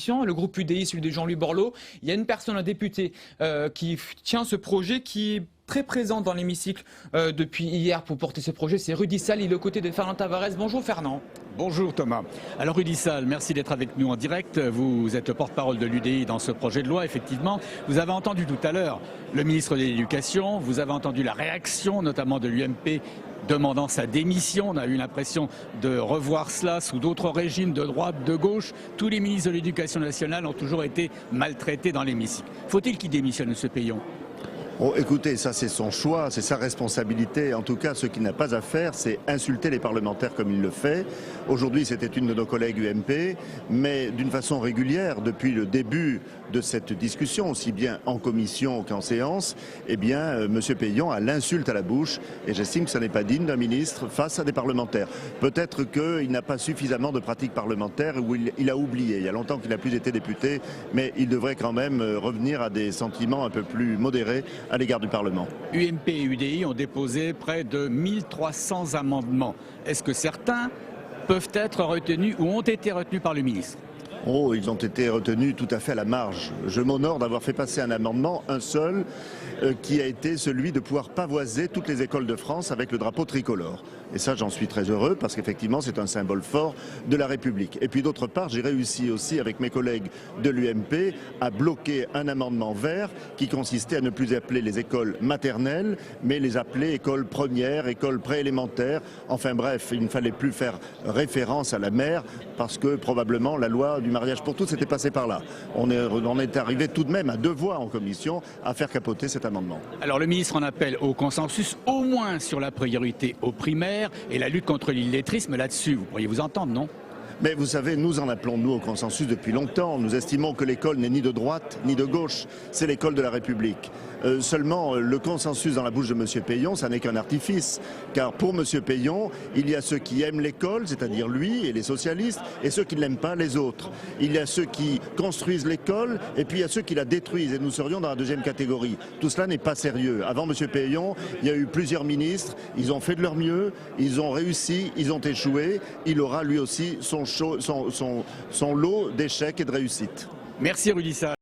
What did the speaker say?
commission, le groupe UDI, celui de Jean-Louis Borloo. Il y a une personne, un député, qui tient ce projet, qui est très présent dans l'hémicycle depuis hier pour porter ce projet. C'est Rudy Sall, il est aux côtés de Fernand Tavares. Bonjour Fernand. Bonjour Thomas. Alors Rudy Sall, merci d'être avec nous en direct. Vous êtes le porte-parole de l'UDI dans ce projet de loi, effectivement. Vous avez entendu tout à l'heure le ministre de l'Éducation, vous avez entendu la réaction notamment de l'UMP demandant sa démission. On a eu l'impression de revoir cela sous d'autres régimes de droite, de gauche. Tous les ministres de l'Éducation nationale ont toujours été maltraités dans l'hémicycle. Faut-il qu'il démissionne, M. Peillon ? Oh, écoutez, ça c'est son choix, c'est sa responsabilité. En tout cas, ce qu'il n'a pas à faire, c'est insulter les parlementaires comme il le fait. Aujourd'hui, c'était une de nos collègues UMP, mais d'une façon régulière, depuis le début de cette discussion, aussi bien en commission qu'en séance, eh bien, M. Peillon a l'insulte à la bouche, et j'estime que ce n'est pas digne d'un ministre face à des parlementaires. Peut-être qu'il n'a pas suffisamment de pratique parlementaire, ou il a oublié. Il y a longtemps qu'il n'a plus été député, mais il devrait quand même revenir à des sentiments un peu plus modérés à l'égard du Parlement. UMP et UDI ont déposé près de 1300 amendements. Est-ce que certains peuvent être retenus ou ont été retenus par le ministre ? Oh, ils ont été retenus tout à fait à la marge. Je m'honore d'avoir fait passer un amendement, un seul, qui a été celui de pouvoir pavoiser toutes les écoles de France avec le drapeau tricolore. Et ça, j'en suis très heureux parce qu'effectivement, c'est un symbole fort de la République. Et puis d'autre part, j'ai réussi aussi avec mes collègues de l'UMP à bloquer un amendement vert qui consistait à ne plus appeler les écoles maternelles, mais les appeler écoles premières, écoles préélémentaires. Enfin bref, il ne fallait plus faire référence à la mère parce que probablement la loi du mariage pour tous était passée par là. On est arrivé tout de même à 2 voix en commission à faire capoter cet amendement. Alors le ministre en appelle au consensus, au moins sur la priorité aux primaires et la lutte contre l'illettrisme. Là-dessus, vous pourriez vous entendre, non ? Mais vous savez, nous en appelons, nous, au consensus depuis longtemps. Nous estimons que l'école n'est ni de droite ni de gauche, c'est l'école de la République. Seulement, le consensus dans la bouche de M. Peillon, ça n'est qu'un artifice. Car pour M. Peillon, il y a ceux qui aiment l'école, c'est-à-dire lui et les socialistes, et ceux qui ne l'aiment pas, les autres. Il y a ceux qui construisent l'école, et puis il y a ceux qui la détruisent, et nous serions dans la deuxième catégorie. Tout cela n'est pas sérieux. Avant M. Peillon, il y a eu plusieurs ministres, ils ont fait de leur mieux, ils ont réussi, ils ont échoué. Il aura lui aussi son lot d'échecs et de réussites. Merci Rudy Sall.